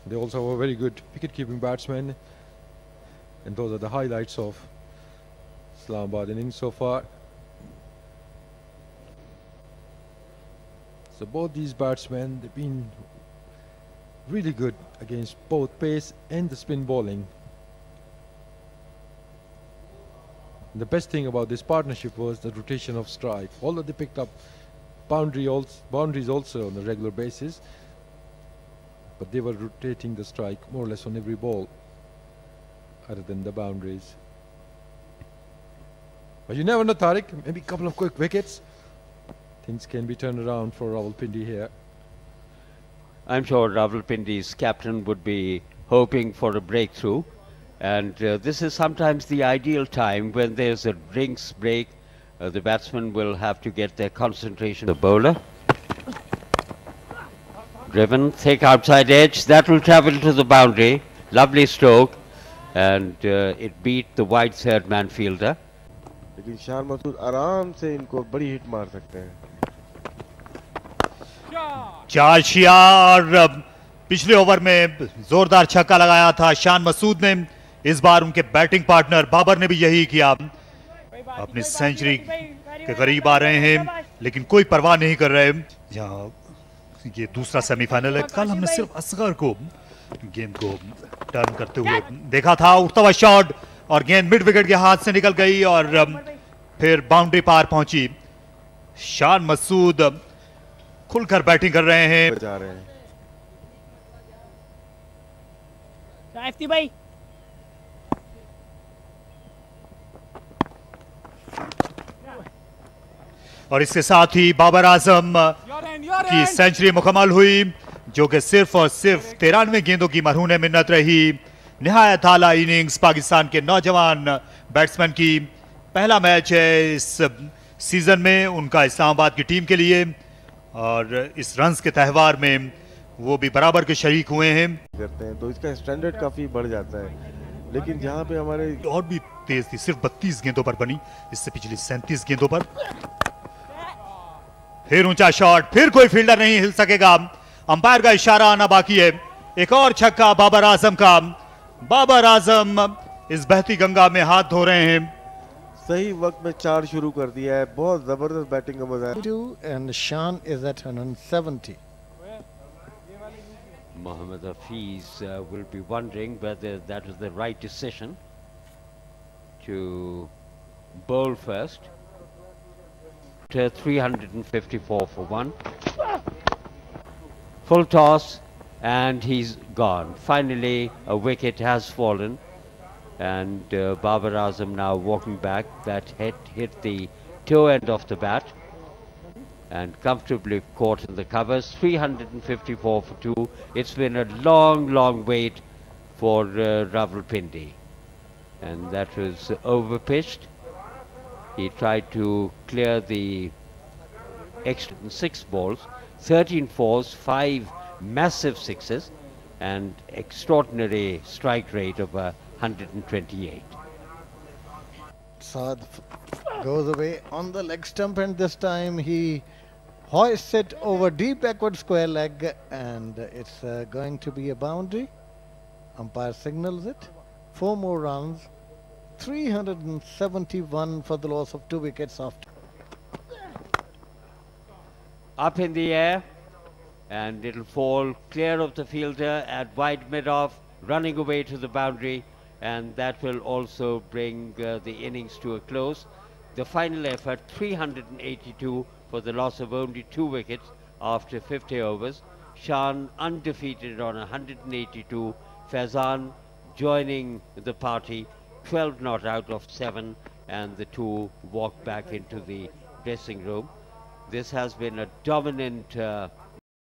They also have a very good wicket-keeping batsman, and those are the highlights of Islamabad innings so far. So both these batsmen, they've been really good against both pace and the spin bowling. And the best thing about this partnership was the rotation of strike. Although they picked up boundaries also on a regular basis, but they were rotating the strike more or less on every ball other than the boundaries. But you never know, Tariq, maybe a couple of quick wickets, things can be turned around for Rawalpindi here. I'm sure Rawalpindi's captain would be hoping for a breakthrough, and this is sometimes the ideal time when there's a drinks break. The batsman will have to get their concentration. The bowler driven thick outside edge, that will travel to the boundary. Lovely stroke, and it beat the wide third man fielder. लेकिन शान मसूद आराम से इनको बड़ी hit मार सकते हैं। चार शिया और पिछले ओवर में जोरदार छक्का लगाया था शान मसूद ने। इस बार उनके बैटिंग पार्टनर बाबर ने भी यही किया, अपनी सेंचुरी के करीब आ रहे हैं लेकिन कोई परवाह नहीं कर रहे। यहाँ ये दूसरा सेमीफाइनल है। कल हमने सिर्फ असगर को गेंद को टर्न करते हुए देखा था, उठता हुआ शॉट और गेंद मिड विकेट के हाथ से निकल गई और फिर बाउंड्री पार पहुंची। शान मसूद खुलकर बैटिंग कर रहे हैं। जा रहे हैं भाई। और इसके साथ ही बाबर आजम की सेंचुरी मुकम्मल हुई, जो कि सिर्फ और सिर्फ 93 गेंदों की मरहून मिन्नत रही। निहायत आला इनिंग्स पाकिस्तान के नौजवान बैट्समैन की। पहला मैच है इस सीजन में उनका इस्लामाबाद की टीम के लिए, और इस रन्स के त्यौहार में वो भी बराबर के शरीक हुए हैं। करते हैं तो इसका स्टैंडर्ड काफी बढ़ जाता है, लेकिन जहां पे हमारे और भी तेज थी, सिर्फ 32 गेंदों पर बनी, इससे पिछली 37 गेंदों पर। फिर ऊंचा शॉट, फिर कोई फील्डर नहीं हिल सकेगा। अंपायर का इशारा आना बाकी है। एक और छक्का बाबर आजम का। बाबर आजम इस बहती गंगा में हाथ धो रहे हैं। सही वक्त में 4 शुरू कर दिया है। बहुत जबरदस्त बैटिंग का मजा है। And Shan is at 170. Mohammad Hafiz will be wondering whether that was the right decision to bowl first. 354 for 1. Full toss, and he's gone. Finally, a wicket has fallen, and Babar Azam now walking back. That hit the toe end of the bat and comfortably caught in the covers. 354 for 2. It's been a long wait for Rawalpindi, and that was overpitched. He tried to clear the extra 6 balls, 13 fours, 5 massive sixes, and extraordinary strike rate of 128. Saad goes away on the leg stump, and this time he hoists it over deep backward square leg, and it's going to be a boundary. Umpire signals it. 4 more runs. 371 for the loss of 2 wickets after. Up in the air, and it'll fall clear of the fielder at wide mid-off, running away to the boundary, and that will also bring the innings to a close. The final effort, 382 for the loss of only 2 wickets after 50 overs. Shan undefeated on 182. Faizan joining the party, 12 not out of 7, and the two walk back into the dressing room. This has been a dominant